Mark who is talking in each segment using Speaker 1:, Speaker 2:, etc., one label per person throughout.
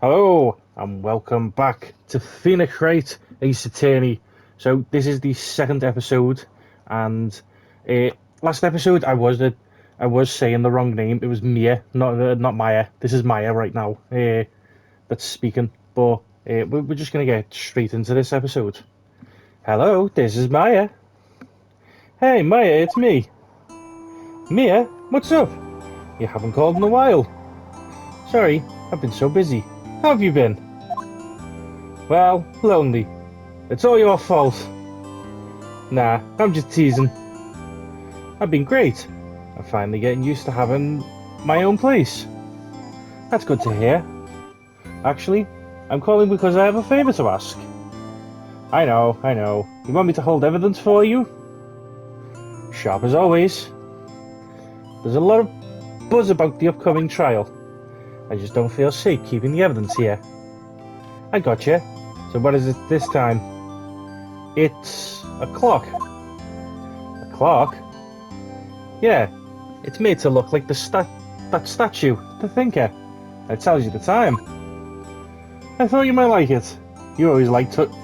Speaker 1: Hello, and welcome back to Phoenix Wright, Ace Attorney. So this is the second episode, and last episode I was saying the wrong name. It was Mia, not Maya. This is Maya right now. That's speaking, but we're just gonna get straight into this episode. Hello, this is Maya. Hey, Maya, it's me. Mia, what's up? You haven't called in a while. Sorry, I've been so busy. How have you been? Well, lonely. It's all your fault. Nah, I'm just teasing. I've been great. I'm finally getting used to having my own place. That's good to hear. Actually, I'm calling because I have a favour to ask. I know. You want me to hold evidence for you? Sharp as always. There's a lot of buzz about the upcoming trial. I just don't feel safe keeping the evidence here. I gotcha. So what is it this time? It's a clock. A clock? Yeah, it's made to look like that statue, the thinker. It tells you the time. I thought you might like it. You always like toys.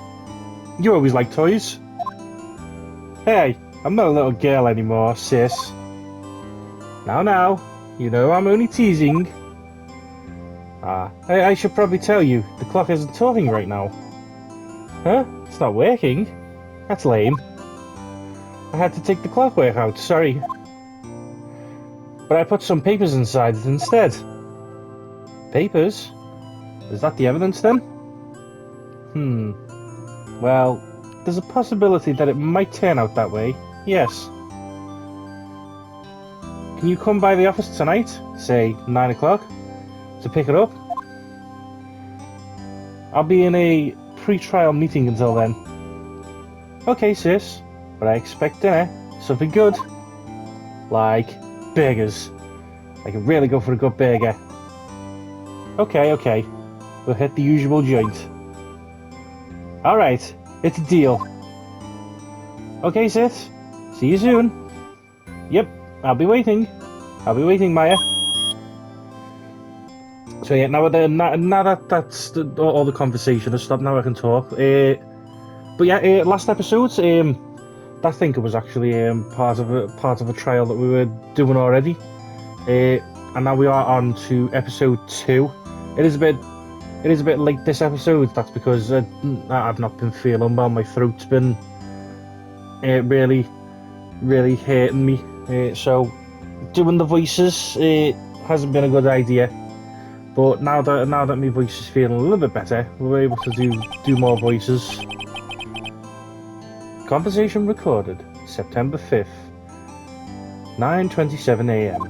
Speaker 1: Hey, I'm not a little girl anymore, sis. Now, you know I'm only teasing. I should probably tell you, the clock isn't talking right now. Huh? It's not working? That's lame. I had to take the clockwork out, sorry. But I put some papers inside it instead. Papers? Is that the evidence then? Well, there's a possibility that it might turn out that way, yes. Can you come by the office tonight, say 9 o'clock, to pick it up? I'll be in a pre-trial meeting until then. Okay, sis, but I expect dinner, something good. Like burgers. I can really go for a good burger. Okay. We'll hit the usual joint. Alright, it's a deal. Okay, sis. See you soon. Yep, I'll be waiting. Maya. So yeah, now that that's all the conversation has stopped, now I can talk. But yeah, last episode, that thinker was actually part of a trial that we were doing already, and now we are on to episode 2. It is a bit late this episode. That's because I've not been feeling well. My throat's been really hurting me. So doing the voices hasn't been a good idea. But now that my voice is feeling a little bit better, we're able to do more voices. Conversation recorded September 5th, 9:27 a.m.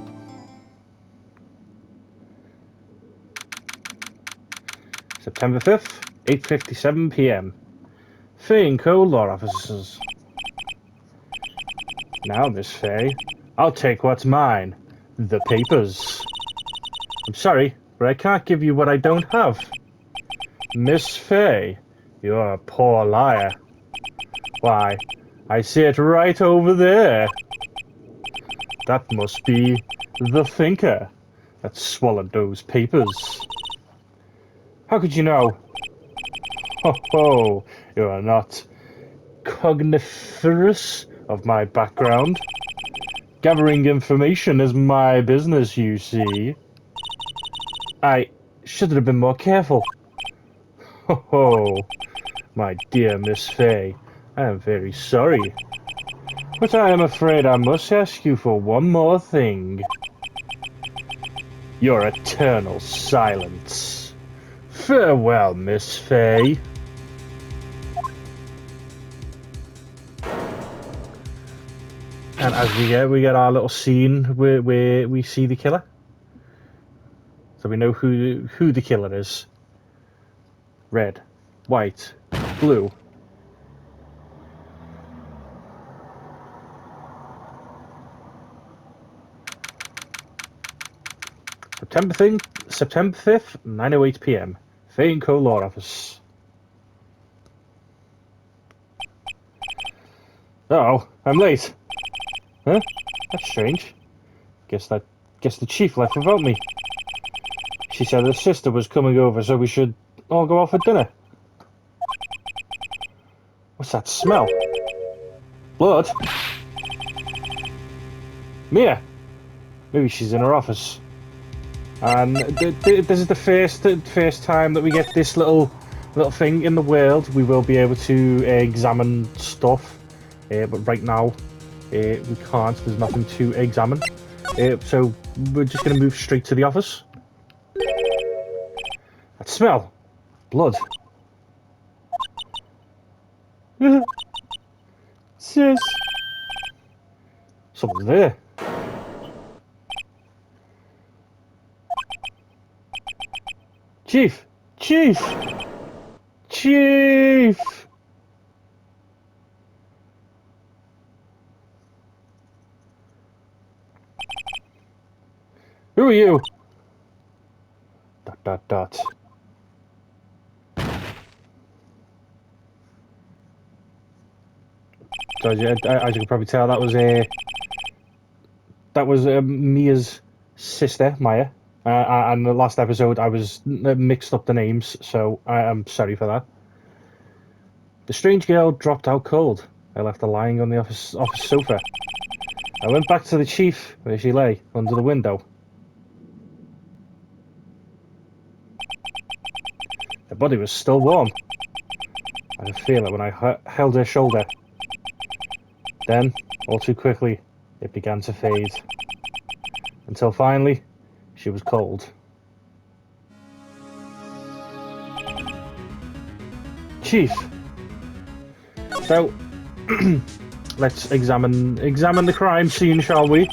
Speaker 1: September 5th, 8:57 p.m. Fay & Co. law officers. Now, Miss Fay, I'll take what's mine. The papers. I'm sorry, but I can't give you what I don't have. Miss Fay, you're a poor liar. Why, I see it right over there. That must be the thinker that swallowed those papers. How could you know? Ho, you are not cogniferous of my background. Gathering information is my business, you see. I should have been more careful. Ho, my dear Miss Fay, I am very sorry. But I am afraid I must ask you for one more thing. Your eternal silence. Farewell, Miss Fay. And as we get our little scene where we see the killer. So we know who the killer is. Red, white, blue. September 5th, 9:08 p.m. Fay & Co. Law Office. Uh-oh, I'm late. Huh? That's strange. Guess the chief left without me. She said her sister was coming over, so we should all go out for dinner. What's that smell? Blood? Mia! Maybe she's in her office. And this is the first time that we get this little thing in the world. We will be able to examine stuff, but right now we can't. There's nothing to examine. So we're just going to move straight to the office. That smell! Blood. Sis! Someone's there. Chief! Chief! Chief! Who are you? ... So as you can probably tell, that was Mia's sister, Maya. And the last episode, I was mixed up the names, so I am sorry for that. The strange girl dropped out cold. I left her lying on the office sofa. I went back to the chief, where she lay, under the window. Her body was still warm. I could feel it when I held her shoulder. Then, all too quickly, it began to fade. Until finally, she was cold. Chief. So, let's examine the crime scene, shall we?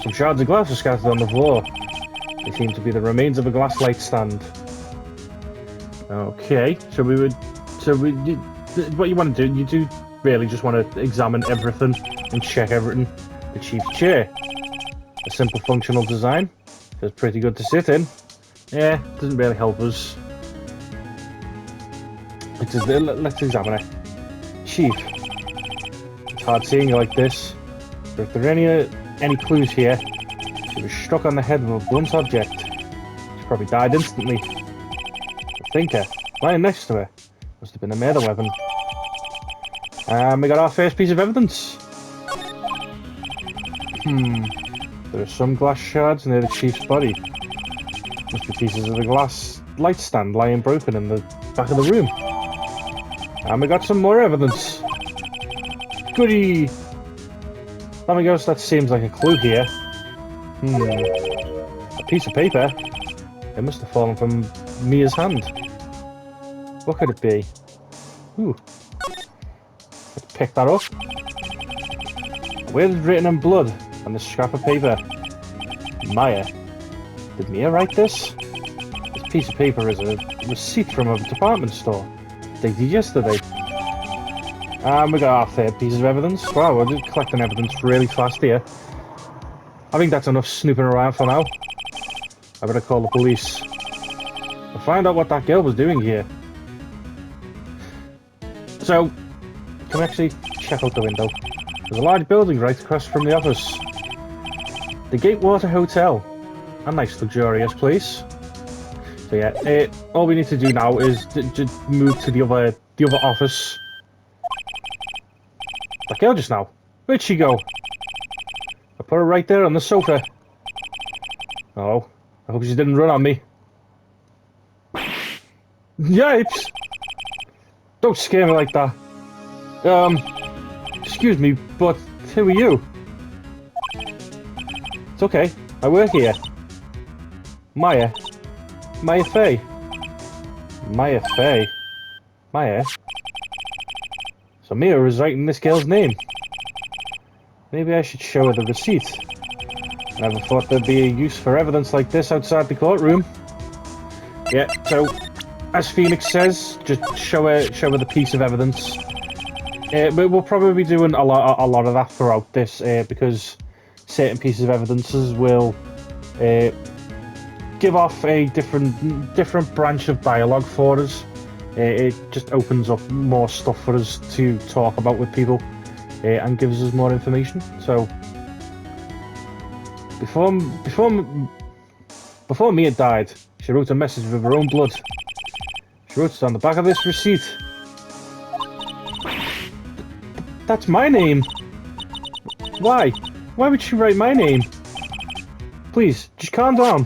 Speaker 1: Some shards of glass are scattered on the floor. They seem to be the remains of a glass light stand. Okay, so what you want to do? You do really just want to examine everything and check everything. The chief's chair, a simple functional design, feels pretty good to sit in. Yeah, doesn't really help us. Let's examine it. Chief, it's hard seeing you like this, but if there are any clues here, she was struck on the head with a blunt object. She probably died instantly. The thinker, lying next to her, must have been a murder weapon. And we got our first piece of evidence. There are some glass shards near the chief's body. Must be pieces of the glass light stand lying broken in the back of the room. And we got some more evidence. Goody! Let me go, that seems like a clue here. A piece of paper. It must have fallen from Mia's hand. What could it be? Ooh. Let's pick that up. Where is it written in blood on this scrap of paper? Maya. Did Mia write this? This piece of paper is a receipt from a department store. Dated yesterday. And we got our third piece of evidence. Wow, we're just collecting evidence really fast here. I think that's enough snooping around for now. I better call the police. And find out what that girl was doing here. So, can we actually check out the window? There's a large building right across from the office. The Gatewater Hotel. A nice luxurious place. So yeah, all we need to do now is just move to the other office. That girl just now. Where'd she go? I put her right there on the sofa. Oh, I hope she didn't run on me. Yipes! Don't scare me like that. Excuse me, but who are you? It's okay, I work here. Maya. Maya Fey. Maya Fey. Maya? So Mia is writing this girl's name. Maybe I should show her the receipt. I never thought there'd be a use for evidence like this outside the courtroom. Yeah, so as Phoenix says, just show her the piece of evidence. But we'll probably be doing a lot of that throughout this, because certain pieces of evidences will give off a different branch of dialogue for us. It just opens up more stuff for us to talk about with people, and gives us more information. So before Mia died, She wrote a message with her own blood. She wrote it on the back of this receipt. That's my name. Why? Why would she write my name? Please, just calm down.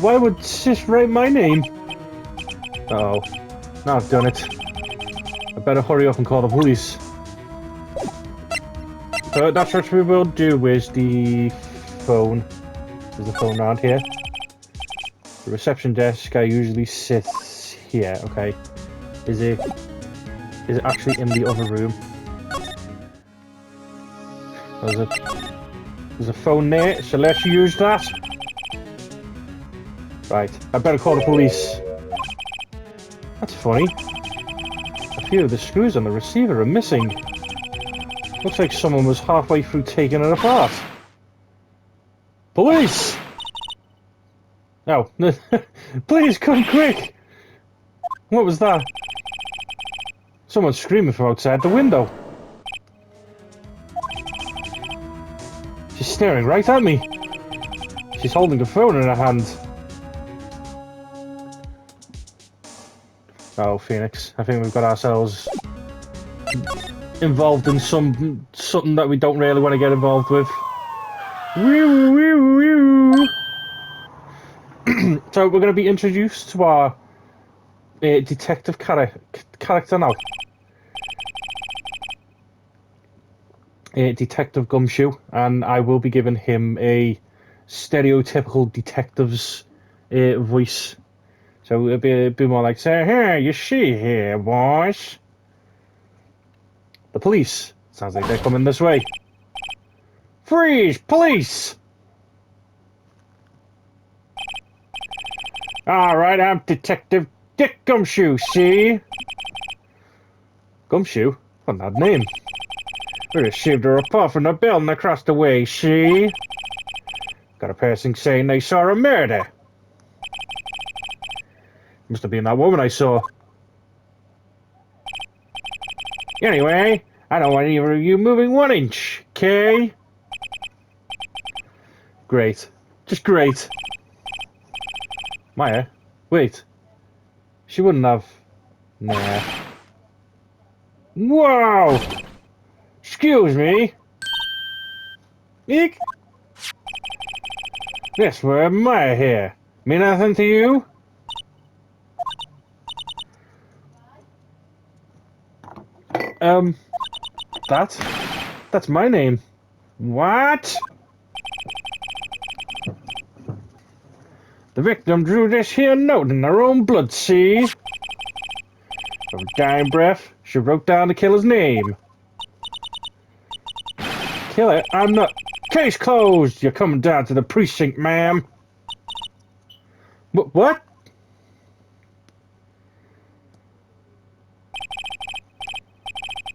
Speaker 1: Why would Sis write my name? Uh-oh. Now I've done it. I better hurry up and call the police. So that's what we will do. Where's the phone? There's the phone around here. The reception desk I usually sits here, okay. Is it actually in the other room? There's a phone there, so let's use that. Right, I better call the police. That's funny. A few of the screws on the receiver are missing. Looks like someone was halfway through taking it apart. Police! Oh, please come quick! What was that? Someone's screaming from outside the window. She's staring right at me. She's holding a phone in her hand. Oh, Phoenix, I think we've got ourselves involved in something that we don't really want to get involved with. Woo, woo, woo. So we're going to be introduced to our detective character now. Detective Gumshoe, and I will be giving him a stereotypical detective's voice. So it'll be a bit more like, say, here, you see here, boys. The police. Sounds like they're coming this way. Freeze! Police! Alright, I'm Detective Dick Gumshoe, see? Gumshoe? What an odd name. We received a report from the building across the way, see? Got a person saying they saw a murder. Must have been that woman I saw. Anyway, I don't want either of you moving 1 inch, okay? Great. Just great. Maya? Wait. She wouldn't have... Nah. Whoa! Excuse me? Eek? Yes, we're Maya here. Mean nothing to you? That's my name. What? The victim drew this here note in her own blood, see? With her dying breath, she wrote down the killer's name. Killer? I'm not... Case closed! You're coming down to the precinct, ma'am. What?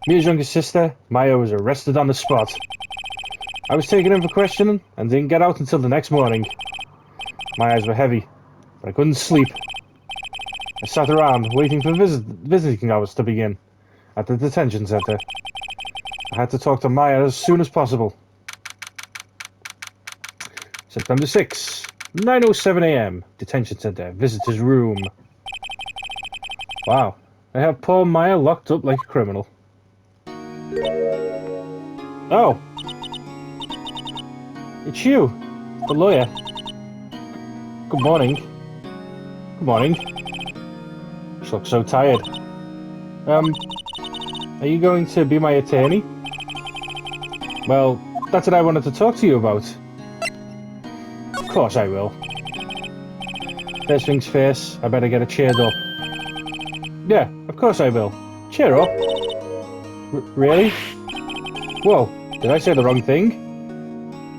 Speaker 1: Mia's younger sister, Maya, was arrested on the spot. I was taken in for questioning and didn't get out until the next morning. My eyes were heavy, but I couldn't sleep. I sat around waiting for visiting hours to begin at the detention center. I had to talk to Maya as soon as possible. September 6, 9:07 a.m. Detention center, visitor's room. Wow, they have poor Maya locked up like a criminal. Oh, it's you, the lawyer. Good morning. Good morning. You look so tired. Are you going to be my attorney? Well, that's what I wanted to talk to you about. Of course I will. First things first, I better get her cheered up. Yeah, of course I will. Cheer up. Really? Whoa, did I say the wrong thing?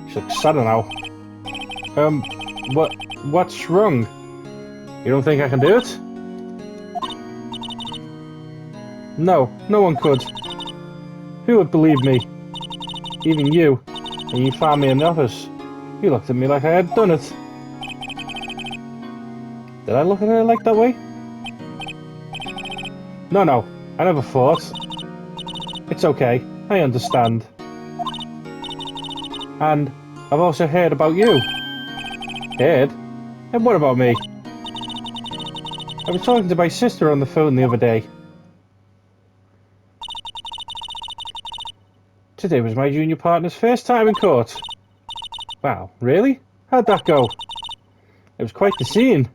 Speaker 1: She looks sad now. What's wrong? You don't think I can do it? No, no one could. Who would believe me? Even you. And you found me in the office. You looked at me like I had done it. Did I look at her like that way? No, I never thought. It's okay, I understand. And I've also heard about you. Heard? And what about me? I was talking to my sister on the phone the other day. Today was my junior partner's first time in court. Wow, really? How'd that go? It was quite the scene.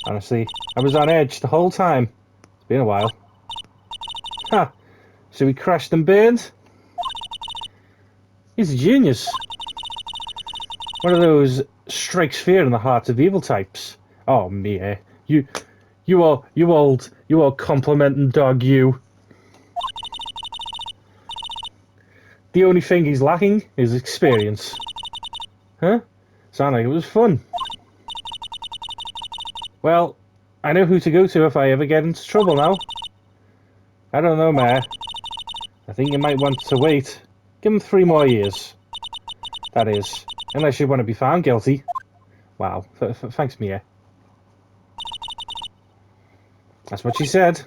Speaker 1: Honestly, I was on edge the whole time. It's been a while. Ha! So he crashed and burned? He's a genius. One of those strikes fear in the hearts of evil types. Oh, Mia. You all complimenting dog, you. The only thing he's lacking is experience. Huh? Sounded like it was fun. Well, I know who to go to if I ever get into trouble now. I don't know, Mayor. I think you might want to wait. Give him 3 more years. That is, unless you want to be found guilty. Wow, thanks, Mia. That's what she said.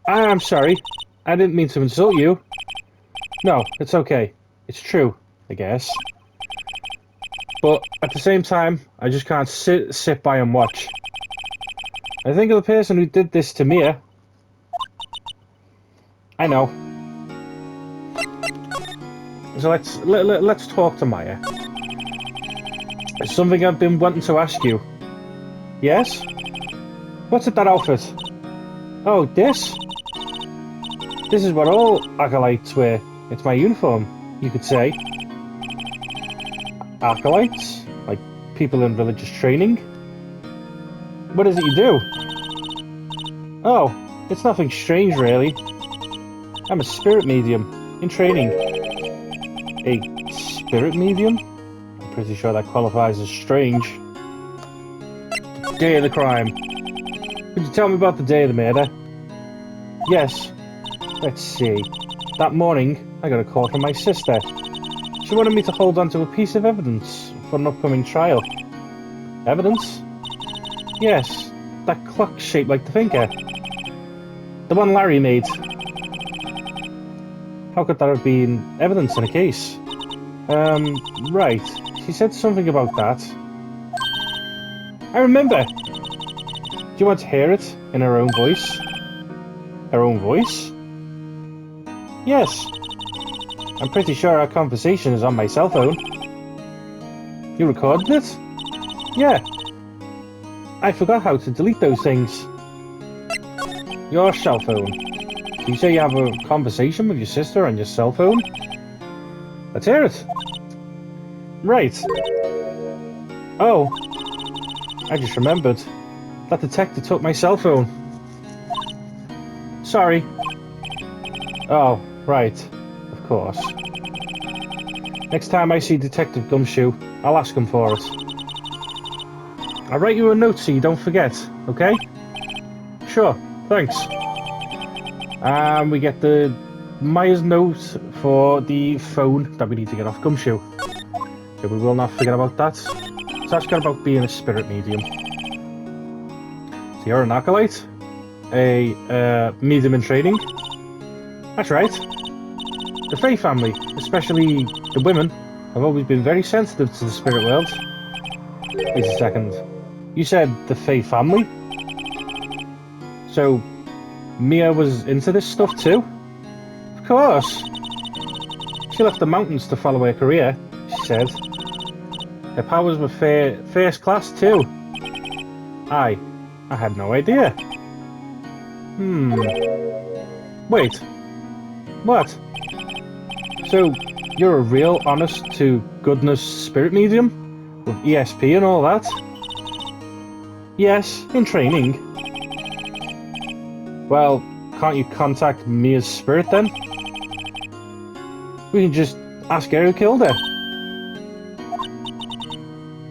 Speaker 1: I'm sorry. I didn't mean to insult you. No, it's okay. It's true, I guess. But at the same time, I just can't sit by and watch. I think of the person who did this to Mia. I know. So let's talk to Maya. It's something I've been wanting to ask you. Yes? What's at that outfit? Oh, this? This is what all acolytes wear. It's my uniform, you could say. Acolytes? Like people in religious training? What is it you do? Oh, it's nothing strange, really. I'm a spirit medium, in training. A spirit medium? I'm pretty sure that qualifies as strange. Day of the crime. Could you tell me about the day of the murder? Yes. Let's see. That morning, I got a call from my sister. She wanted me to hold on to a piece of evidence for an upcoming trial. Evidence? Yes. That clock shaped like the finger. The one Larry made. How could that have been evidence in a case? Right. She said something about that. I remember! Do you want to hear it in her own voice? Her own voice? Yes. I'm pretty sure our conversation is on my cell phone. You recorded it? Yeah. I forgot how to delete those things. Your cell phone. You say you have a conversation with your sister on your cell phone? Let's hear it. Right. Oh. I just remembered. That detective took my cell phone. Sorry. Oh, right. Of course. Next time I see Detective Gumshoe, I'll ask him for it. I'll write you a note so you don't forget, okay? Sure, thanks. And we get the Maya's note for the phone that we need to get off Gumshoe. Okay, we will not forget about that. So ask her about being a spirit medium. So you're an acolyte? A medium in training? That's right. The Fae family, especially the women, have always been very sensitive to the spirit world. Wait a second. You said the Fae family? So, Mia was into this stuff too? Of course. She left the mountains to follow her career, she said. Her powers were first class too. I had no idea. Wait. What? So, you're a real honest-to-goodness spirit medium? With ESP and all that? Yes, in training. Well, can't you contact Mia's spirit then? We can just ask her who killed her.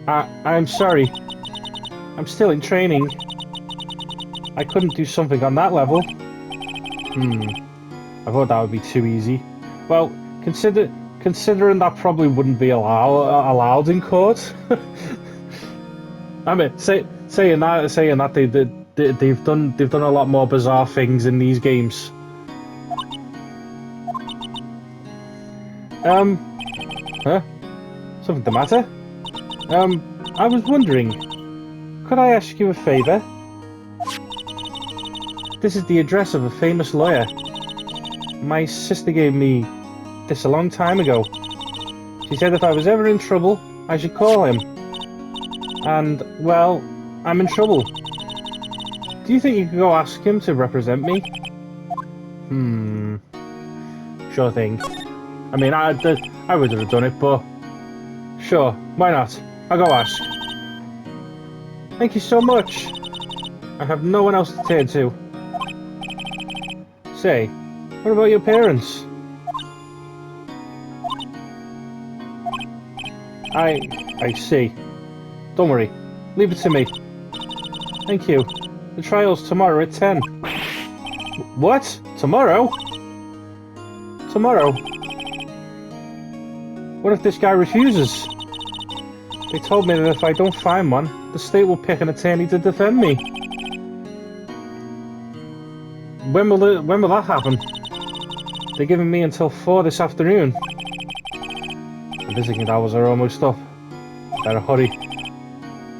Speaker 1: I'm sorry. I'm still in training. I couldn't do something on that level. I thought that would be too easy. Well, considering that probably wouldn't be allowed in court. I mean, saying that they've done a lot more bizarre things in these games. Huh? Something the matter? I was wondering, could I ask you a favour? This is the address of a famous lawyer. My sister gave me this a long time ago. She said if I was ever in trouble, I should call him. And, well, I'm in trouble. Do you think you could go ask him to represent me? Sure thing. I mean, I would have done it, but... Sure, why not? I'll go ask. Thank you so much. I have no one else to turn to. Say, what about your parents? I see. Don't worry. Leave it to me. Thank you. The trial's tomorrow at 10. What? Tomorrow? Tomorrow? What if this guy refuses? They told me that if I don't find one, the state will pick an attorney to defend me. When will that happen? They're giving me until 4 this afternoon. The visiting hours are almost up. Better hurry.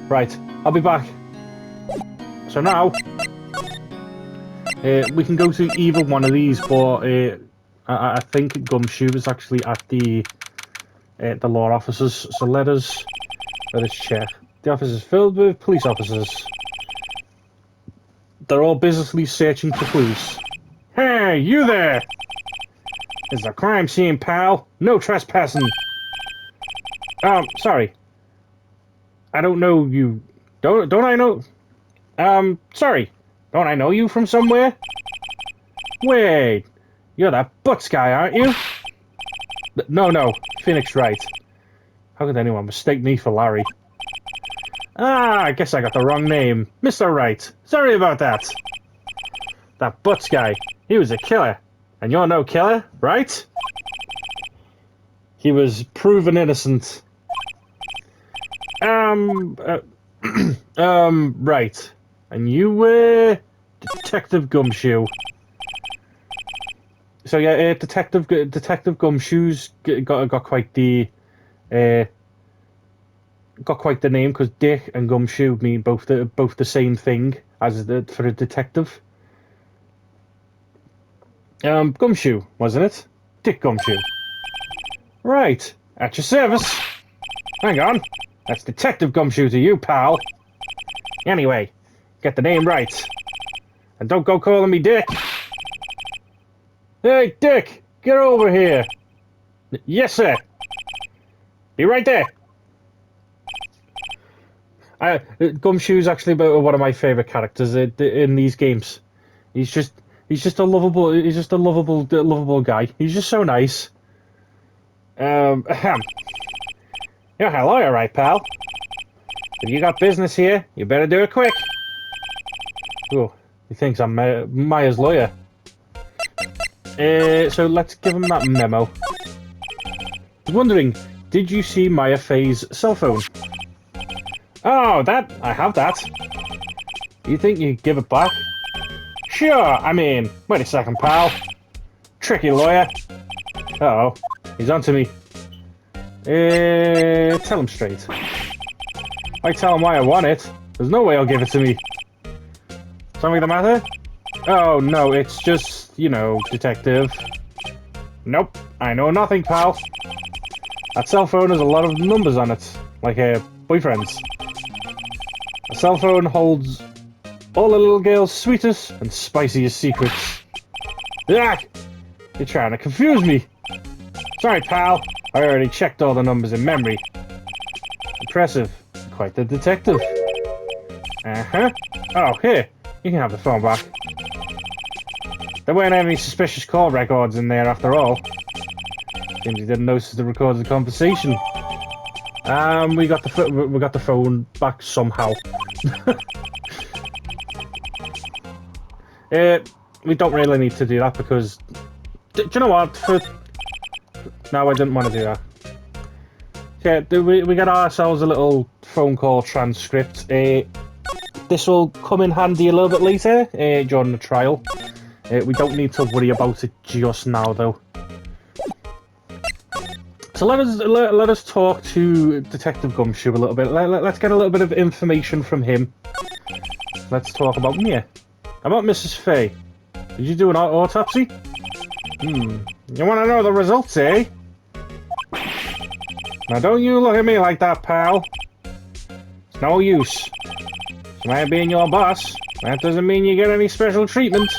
Speaker 1: Right, I'll be back. So now, we can go to either one of these, but I think Gumshoe is actually at the law offices. So let us check. The office is filled with police officers. They're all busily searching for clues. Hey, you there! It's a crime scene, pal. No trespassing. Sorry. I don't know you. Don't I know? Sorry. Don't I know you from somewhere? Wait. You're that Butts guy, aren't you? No. Phoenix Wright. How could anyone mistake me for Larry? I guess I got the wrong name. Mr. Wright. Sorry about that. That Butts guy. He was a killer. And you're no killer, right? He was proven innocent. Right. And you were Detective Gumshoe. So yeah, Detective Gumshoe's got quite the name, because Dick and Gumshoe mean both the same thing as for a detective. Gumshoe, wasn't it? Dick Gumshoe. Right, at your service. Hang on, that's Detective Gumshoe to you, pal. Anyway, get the name right. And don't go calling me Dick. Hey, Dick, get over here. Yes, sir. Be right there. Gumshoe's actually one of my favourite characters in these games. He's just a lovable guy. He's just so nice. You're hello, all right, pal. If you got business here, you better do it quick. Oh, he thinks I'm Maya's lawyer. So let's give him that memo. I was wondering, did you see Maya Faye's cell phone? Oh, I have that. You think you could give it back? Sure, I mean, wait a second, pal. Tricky lawyer. Uh-oh, he's onto me. Tell him straight. I tell him why I want it. There's no way he'll give it to me. Something the matter? Oh, no, it's just, detective. Nope, I know nothing, pal. That cell phone has a lot of numbers on it, like boyfriends. A cell phone holds all the little girl's sweetest and spiciest secrets. Ah! You're trying to confuse me. Sorry, pal. I already checked all the numbers in memory. Impressive. Quite the detective. Uh-huh. Oh, here. You can have the phone back. There weren't any suspicious call records in there after all. Seems you didn't notice the recorded conversation. We got the phone back somehow. We don't really need to do that because... Do you know what? No, I didn't want to do that. Yeah, we got ourselves a little phone call transcript. This will come in handy a little bit later during the trial. We don't need to worry about it just now, though. So let us talk to Detective Gumshoe a little bit. Let's get a little bit of information from him. Let's talk about Mia. About Mrs. Fay. Did you do an autopsy? You want to know the results, eh? Now don't you look at me like that, pal. It's no use. She might be your boss. That doesn't mean you get any special treatment.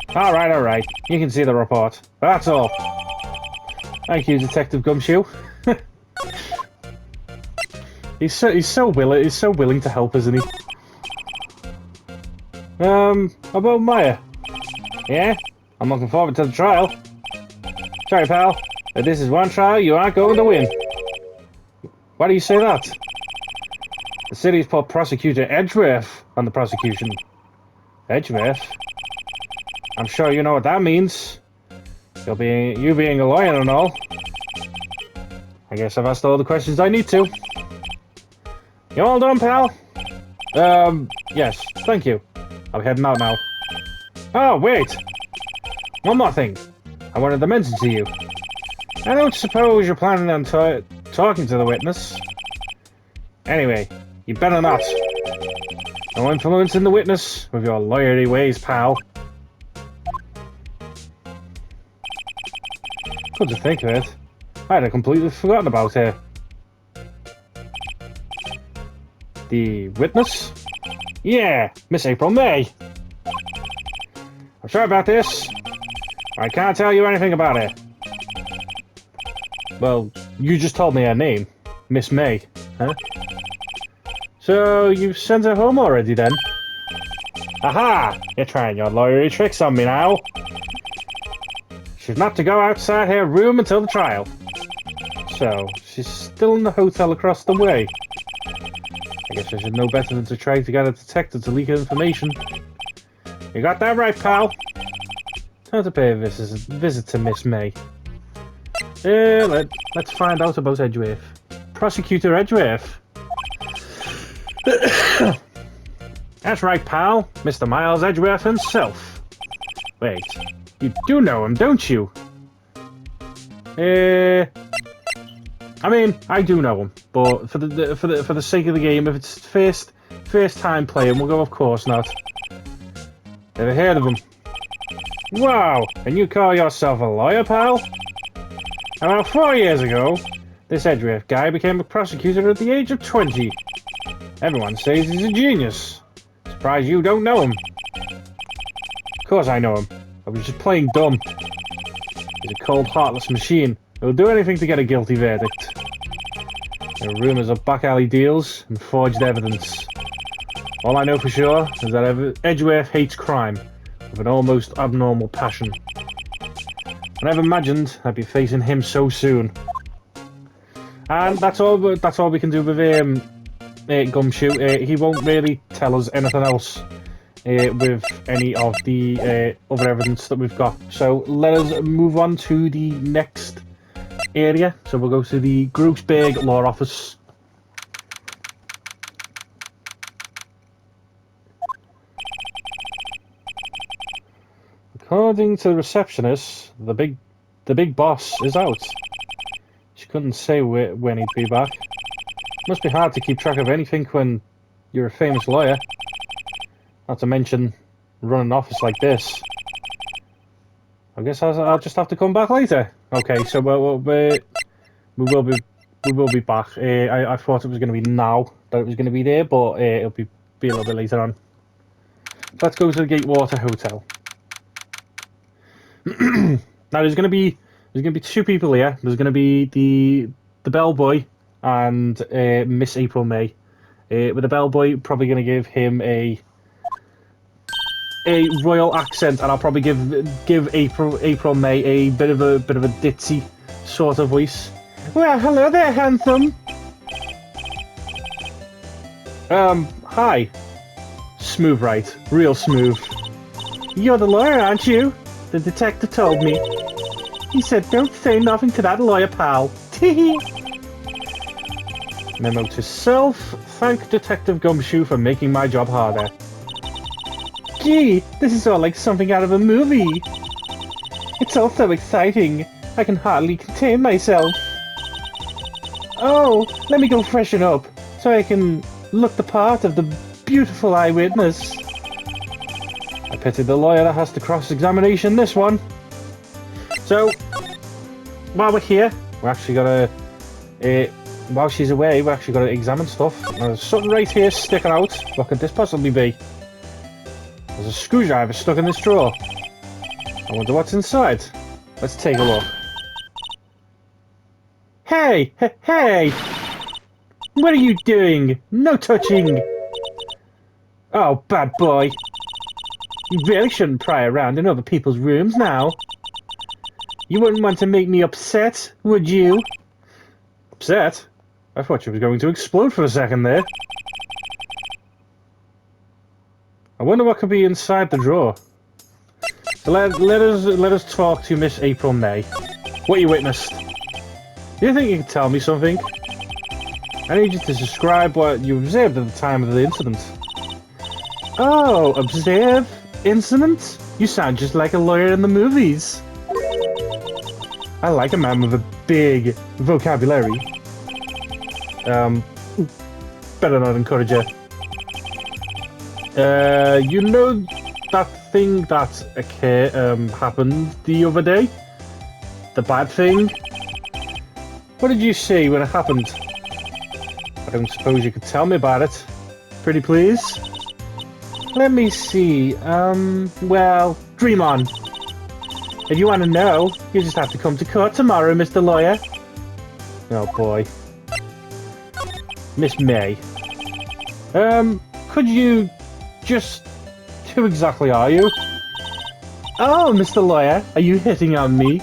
Speaker 1: Alright. You can see the report. That's all. Thank you, Detective Gumshoe. He's so willing to help, isn't he? About Maya? Yeah? I'm looking forward to the trial. Sorry, pal, but this is one trial you aren't going to win. Why do you say that? The city's put Prosecutor Edgeworth on the prosecution. Edgeworth? I'm sure you know what that means. You being a lawyer and all. I guess I've asked all the questions I need to. You all done, pal? Yes, thank you. I'll be heading out now. Oh, wait! One more thing. I wanted to mention to you. I don't suppose you're planning on talking to the witness. Anyway, you better not. No influencing the witness with your lawyery ways, pal. Good to think of it. I had completely forgotten about her. The witness? Yeah, Miss April May. I'm sorry about this. I can't tell you anything about her. Well, you just told me her name. Miss May, huh? So, you've sent her home already then? Aha! You're trying your lawyery tricks on me now. She's not to go outside her room until the trial. So, she's still in the hotel across the way. I guess I should know better than to try to get a detective to leak her information. You got that right, pal. Time to pay a visit to Miss May. Let's find out about Edgeworth. Prosecutor Edgeworth. That's right, pal. Mr. Miles Edgeworth himself. Wait, you do know him, don't you? I mean, I do know him, but for the sake of the game, if it's first time playing, we'll go, of course not. Never heard of him. Wow, and you call yourself a lawyer, pal? About 4 years ago, this Edgeworth guy became a prosecutor at the age of 20. Everyone says he's a genius. Surprised you don't know him. Of course I know him. I was just playing dumb. He's a cold, heartless machine. He'll do anything to get a guilty verdict. There are rumours of back alley deals and forged evidence. All I know for sure is that Edgeworth hates crime with an almost abnormal passion. I never imagined I'd be facing him so soon. And that's all we can do with Gumshoe. He won't really tell us anything else with any of the other evidence that we've got. So let us move on to the next area. So we'll go to the Groesberg Law Office. According to the receptionist, the big boss is out. She couldn't say when he'd be back. Must be hard to keep track of anything when you're a famous lawyer. Not to mention run an office like this. I guess I'll just have to come back later. Okay, so we will be back. I thought it was going to be now that it was going to be there, but it'll be a little bit later on. Let's go to the Gatewater Hotel. Now there's going to be two people here. There's going to be the bellboy and Miss April May. With the bellboy, probably going to give him a royal accent, and I'll probably give April May a bit of a ditzy sort of voice. Well, hello there, handsome. Hi. Smooth, right? Real smooth. You're the lawyer, aren't you? The detective told me. He said, don't say nothing to that lawyer, pal. Teehee. Memo to self. Thank Detective Gumshoe for making my job harder. Gee, this is all like something out of a movie. It's all so exciting. I can hardly contain myself. Oh, let me go freshen up, so I can look the part of the beautiful eyewitness. I pity the lawyer that has to cross-examination this one. So, while we're here, we're actually gotta... while she's away, we're actually gotta examine stuff. There's something right here sticking out. What could this possibly be? There's a screwdriver stuck in this drawer. I wonder what's inside. Let's take a look. Hey! Hey! What are you doing? No touching! Oh, bad boy. You really shouldn't pry around in other people's rooms now. You wouldn't want to make me upset, would you? Upset? I thought she was going to explode for a second there. I wonder what could be inside the drawer. So let us talk to Miss April May. What you witnessed. Do you think you can tell me something? I need you to describe what you observed at the time of the incident. Oh, observe? Incident? You sound just like a lawyer in the movies. I like a man with a big vocabulary. Better not encourage her. You know that thing that happened the other day? The bad thing? What did you see when it happened? I don't suppose you could tell me about it. Pretty please? Let me see. Well, dream on. If you want to know, you just have to come to court tomorrow, Mr. Lawyer. Oh boy. Miss May. Could you just... Who exactly are you? Oh, Mr. Lawyer, are you hitting on me?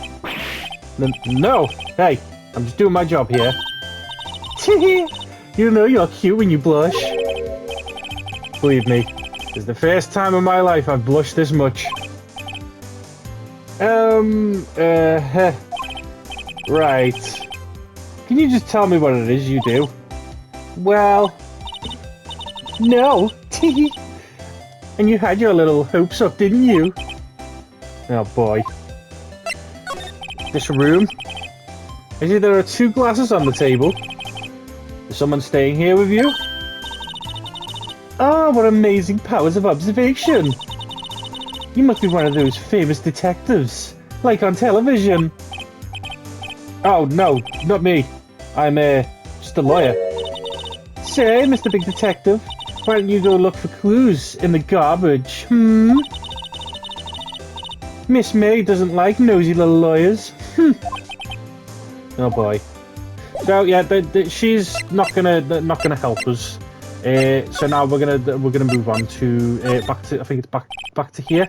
Speaker 1: No. Hey, I'm just doing my job here. You know you're cute when you blush. Believe me, it's the first time in my life I've blushed this much. Right. Can you just tell me what it is you do? Well... No. And you had your little hopes up, didn't you? Oh boy. This room? I see there are 2 glasses on the table. Is someone staying here with you? Oh, what amazing powers of observation! You must be one of those famous detectives, like on television. Oh, no, not me. I'm, just a lawyer. Say, Mr. Big Detective, why don't you go look for clues in the garbage, Miss May doesn't like nosy little lawyers. Oh boy. So yeah, she's not gonna help us. So now we're gonna move on to back to, I think it's back to here.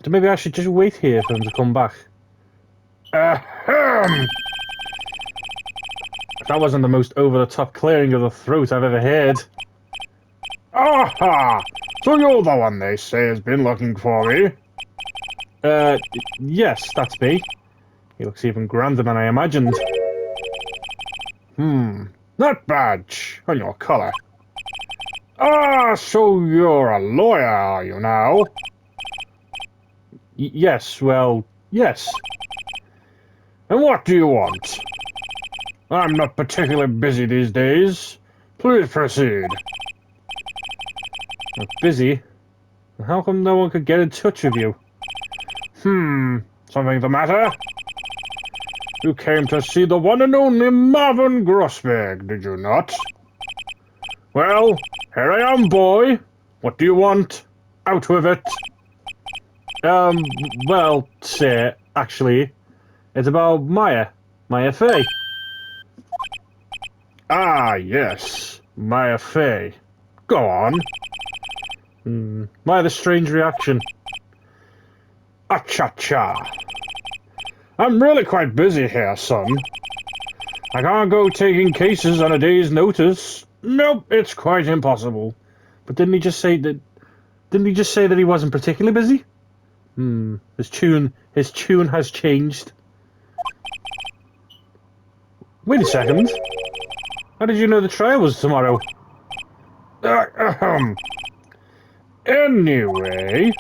Speaker 1: So maybe I should just wait here for them to come back. Ahem. That wasn't the most over-the-top clearing of the throat I've ever heard. Aha! So you're the one they say has been looking for me? Yes, that's me. He looks even grander than I imagined. That badge on your collar. Ah, so you're a lawyer, are you now? Yes, well, yes. And what do you want? I'm not particularly busy these days. Please proceed. Not busy? How come no one could get in touch with you? Something the matter? You came to see the one and only Marvin Grossberg, did you not? Well, here I am, boy. What do you want? Out with it. Well, sir, actually, it's about Maya Fey. Ah, yes, Maya Fey. Go on. Why the strange reaction? Acha-cha. I'm really quite busy here, son. I can't go taking cases on a day's notice. Nope, it's quite impossible. But didn't he just say that? Didn't he just say that he wasn't particularly busy? His tune has changed. Wait a second. How did you know the trial was tomorrow? Anyway,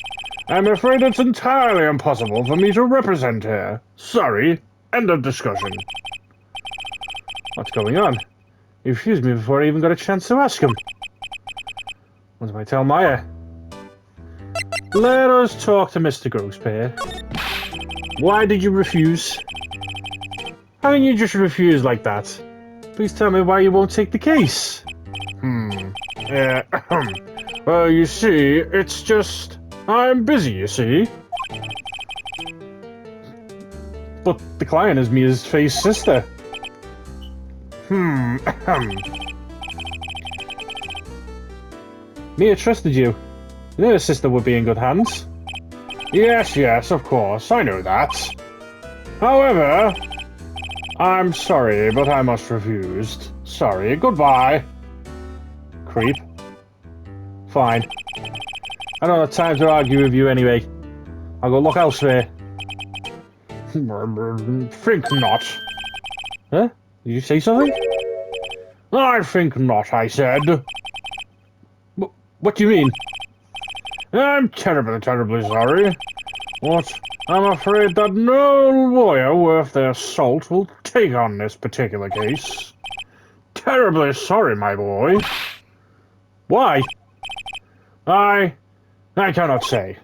Speaker 1: I'm afraid it's entirely impossible for me to represent her. Sorry. End of discussion. What's going on? He refused me before I even got a chance to ask him. What do I tell Maya? Let us talk to Mr. Grossbear. Why did you refuse? How can you just refuse like that? Please tell me why you won't take the case. Well, you see, it's just... I'm busy, you see. But the client is Mia's Faye's sister. Mia trusted you. You knew her sister would be in good hands. Yes, of course, I know that. However, I'm sorry, but I must refuse. Sorry, goodbye. Creep. Fine. I don't have time to argue with you anyway. I'll go look elsewhere. Think not. Huh? Did you say something? I think not, I said. What do you mean? I'm terribly sorry. But I'm afraid that no lawyer worth their salt will take on this particular case. Terribly sorry, my boy. Why? I cannot say.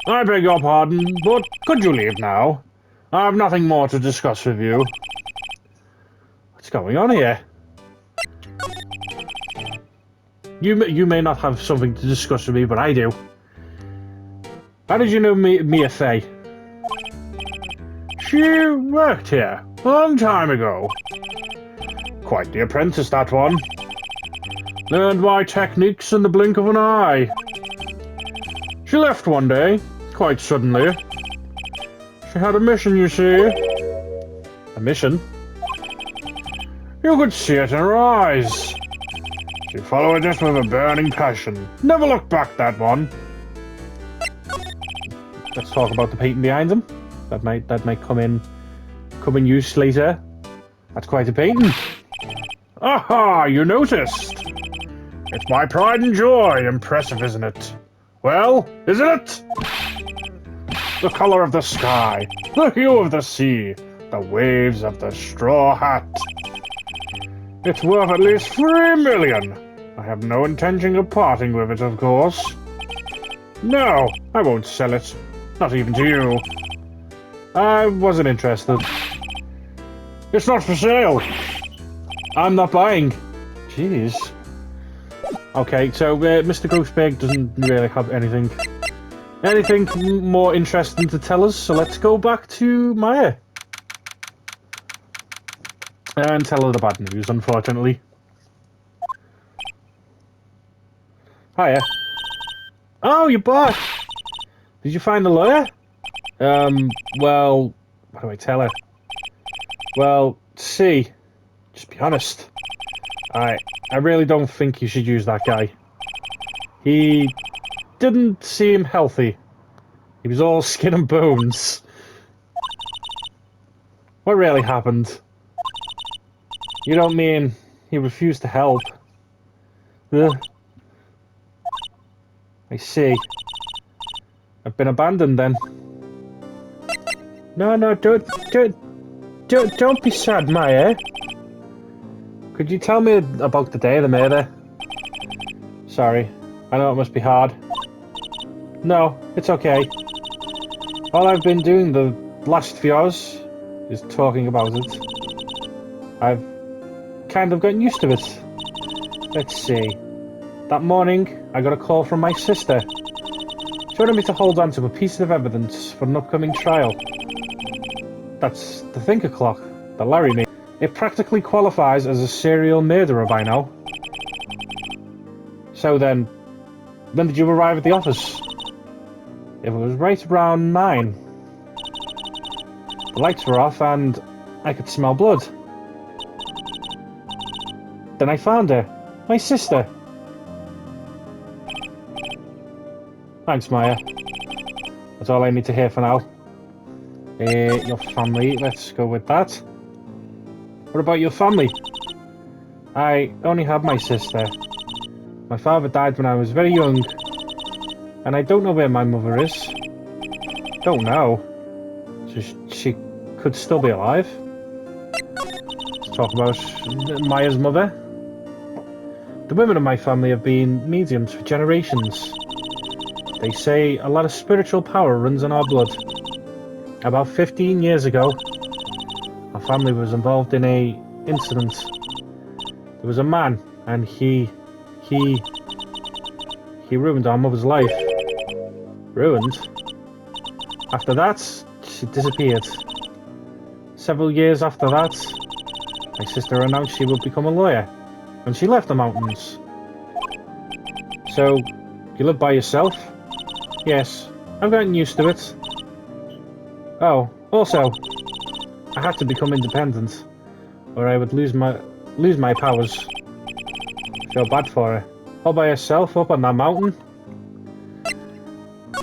Speaker 1: I beg your pardon, but could you leave now? I have nothing more to discuss with you. What's going on here? You may not have something to discuss with me, but I do. How did you know Mia Fey? She worked here a long time ago. Quite the apprentice, that one. Learned my techniques in the blink of an eye. She left one day, quite suddenly. She had a mission, you see. A mission? You could see it in her eyes. She followed us with a burning passion. Never looked back, that one. Let's talk about the painting behind them. That might come in use later. That's quite a painting. Aha! You noticed. It's my pride and joy. Impressive, isn't it? Well, isn't it? The color of the sky, the hue of the sea, the waves of the straw hat. It's worth at least 3 million. I have no intention of parting with it, of course. No, I won't sell it. Not even to you. I wasn't interested. It's not for sale. I'm not buying. Jeez. Okay, so Mr. Grossberg doesn't really have anything more interesting to tell us, so let's go back to Maya. And tell her the bad news, unfortunately. Hiya. Oh, you're back! Did you find the lawyer? Well, what do I tell her? Well, see, just be honest. I really don't think you should use that guy. He didn't seem healthy. He was all skin and bones. What really happened? You don't mean he refused to help? Ugh. I see. I've been abandoned then. No, don't be sad, Maya. Could you tell me about the day of the murder? Sorry, I know it must be hard. No, it's okay. All I've been doing the last few hours is talking about it. I've kind of gotten used to it. Let's see. That morning, I got a call from my sister. She wanted me to hold on to a piece of evidence for an upcoming trial. That's the thinker clock that Larry made. It practically qualifies as a serial murderer by now. So then, when did you arrive at the office? It was right around 9. The lights were off and I could smell blood. Then I found her. My sister. Thanks, Maya. That's all I need to hear for now. Your family, let's go with that. What about your family? I only have my sister. My father died when I was very young. And I don't know where my mother is. Don't know. So she could still be alive. Let's talk about Maya's mother. The women of my family have been mediums for generations. They say a lot of spiritual power runs in our blood. About 15 years ago, our family was involved in a incident. There was a man, and he ruined our mother's life. Ruined? After that, she disappeared. Several years after that, my sister announced she would become a lawyer, and she left the mountains. So, you live by yourself? Yes, I've gotten used to it. Oh, also, I had to become independent, or I would lose my powers. Feel bad for her. All by herself up on that mountain?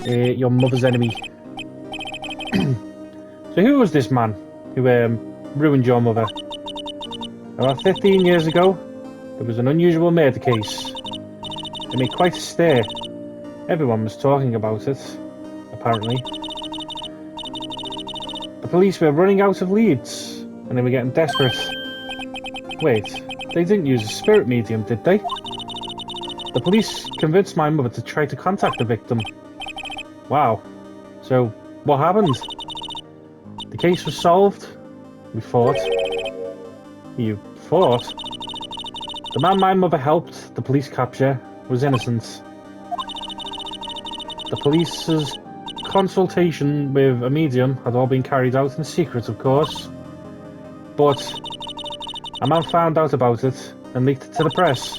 Speaker 1: Your mother's enemy. So who was this man who ruined your mother? About 15 years ago, there was an unusual murder case. It made quite a stir. Everyone was talking about it, apparently. The police were running out of leads, and they were getting desperate. Wait, they didn't use a spirit medium, did they? The police convinced my mother to try to contact the victim. Wow. So, what happened? The case was solved. We fought. You fought? The man my mother helped the police capture was innocent. The police's consultation with a medium had all been carried out in secret, of course. But a man found out about it and leaked it to the press.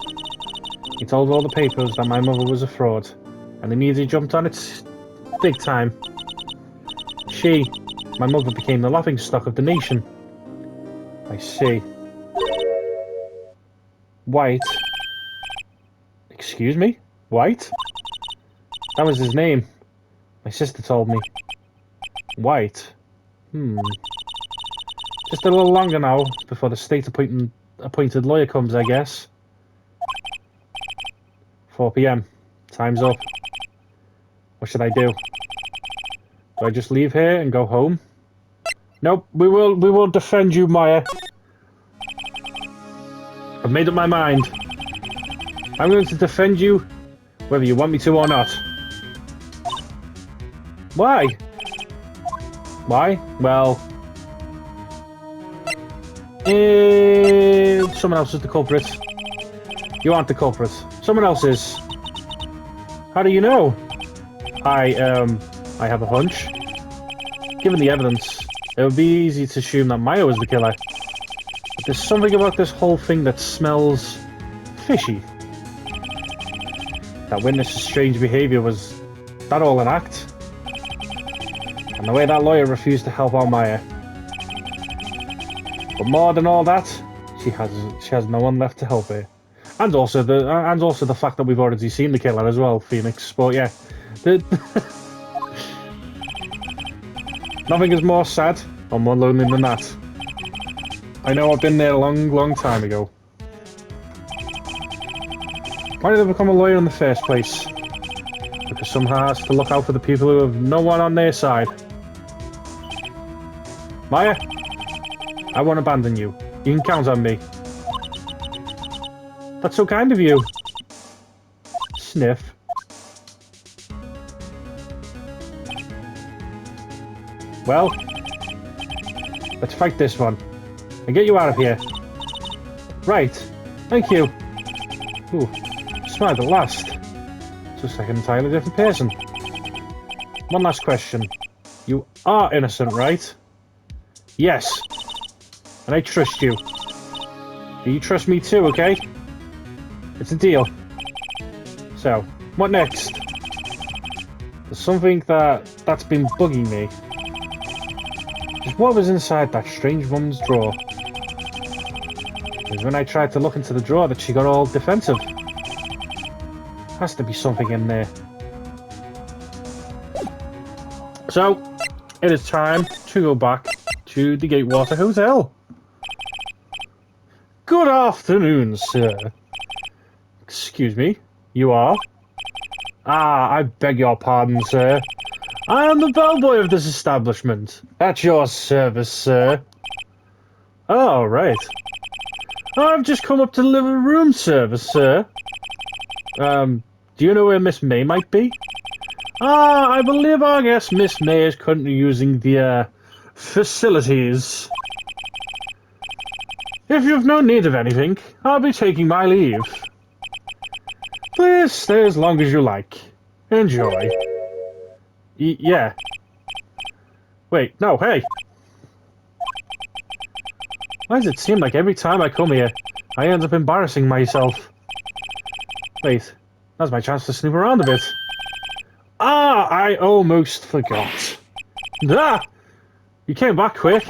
Speaker 1: He told all the papers that my mother was a fraud, and the media jumped on it big time. My mother, became the laughingstock of the nation. I see. White? Excuse me? White? That was his name. My sister told me. White? Just a little longer now, before the state-appointed lawyer comes, I guess. 4 PM. Time's up. What should I do? Do I just leave here and go home? Nope, we will defend you, Maya. I've made up my mind. I'm going to defend you, whether you want me to or not. Why? Why? Well, someone else is the culprit. You aren't the culprit. Someone else is. How do you know? I have a hunch. Given the evidence, it would be easy to assume that Maya was the killer. But there's something about this whole thing that smells fishy. That witness's strange behaviour, was that all an act? And the way that lawyer refused to help out Maya. But more than all that, she has no one left to help her. And also the fact that we've already seen the killer as well, Phoenix. But yeah, nothing is more sad or more lonely than that. I know, I've been there a long, long time ago. Why did I become a lawyer in the first place? Because someone has to look out for the people who have no one on their side. Maya, I won't abandon you. You can count on me. That's so kind of you. Sniff. Well, let's fight this one and get you out of here. Right. Thank you. Ooh, smiled at last. Just like an entirely different person. One last question. You are innocent, right? Yes. And I trust you. Do you trust me too, okay? It's a deal. So, what next? There's something that's been bugging me. Just what was inside that strange woman's drawer? It was when I tried to look into the drawer that she got all defensive. Has to be something in there. So, it is time to go back to the Gatewater Hotel. Good afternoon, sir. Excuse me, you are? Ah, I beg your pardon, sir. I am the bellboy of this establishment. At your service, sir. Oh, right. I've just come up to deliver room service, sir. Do you know where Miss May might be? Ah, I believe our guest Miss May is currently using the, facilities. If you've no need of anything, I'll be taking my leave. Please stay as long as you like. Enjoy. Yeah. Wait, no, hey! Why does it seem like every time I come here, I end up embarrassing myself? Wait, that's my chance to snoop around a bit. Ah, I almost forgot. Ah! You came back quick.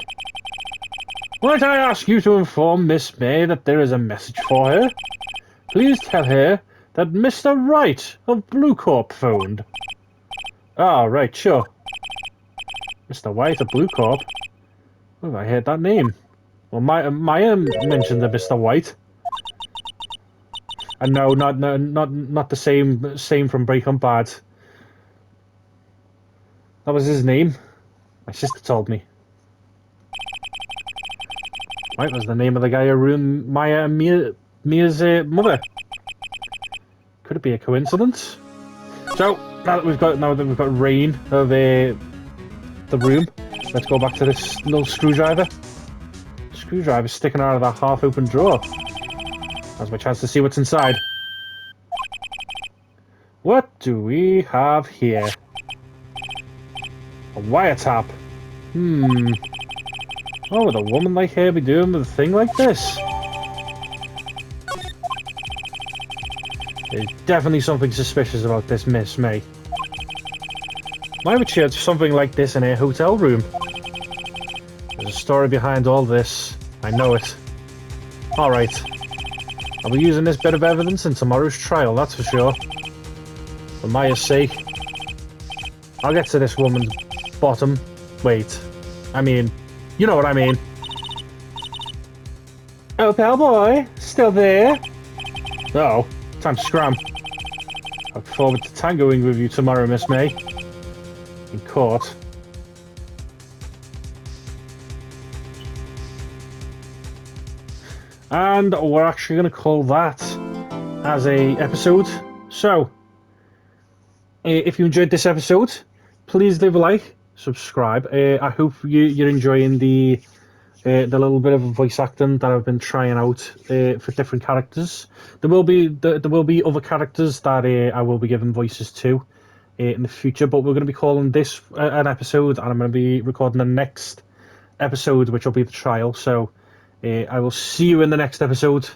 Speaker 1: Might I ask you to inform Miss May that there is a message for her? Please tell her that Mr. Wright of Blue Corp phoned. Ah, right, sure. Mr. White of Blue Corp? Where have I heard that name? Well, Maya mentioned the Mr. White. And no, not the same from Breaking Bad. That was his name. My sister told me. White was the name of the guy who ruined Maya and Mia's mother. Could it be a coincidence? So now that we've got reign of the room, let's go back to this little screwdriver. Screwdriver sticking out of that half-open drawer. That's my chance to see what's inside. What do we have here? A wiretap. What would a woman like her be doing with a thing like this? There's definitely something suspicious about this Miss May. Why would she have something like this in her hotel room? There's a story behind all this. I know it. Alright. I'll be using this bit of evidence in tomorrow's trial, that's for sure. For Maya's sake. I'll get to this woman's bottom. Wait. I mean, you know what I mean. Oh, bellboy, still there? Uh-oh, time to scram. I look forward to tangoing with you tomorrow, Miss May. In court. And we're actually going to call that as a episode. So, if you enjoyed this episode, please leave a like, subscribe. I hope you're enjoying the little bit of voice acting that I've been trying out for different characters. There will be other characters that I will be giving voices to in the future, but we're going to be calling this an episode, and I'm going to be recording the next episode, which will be the trial. So I will see you in the next episode.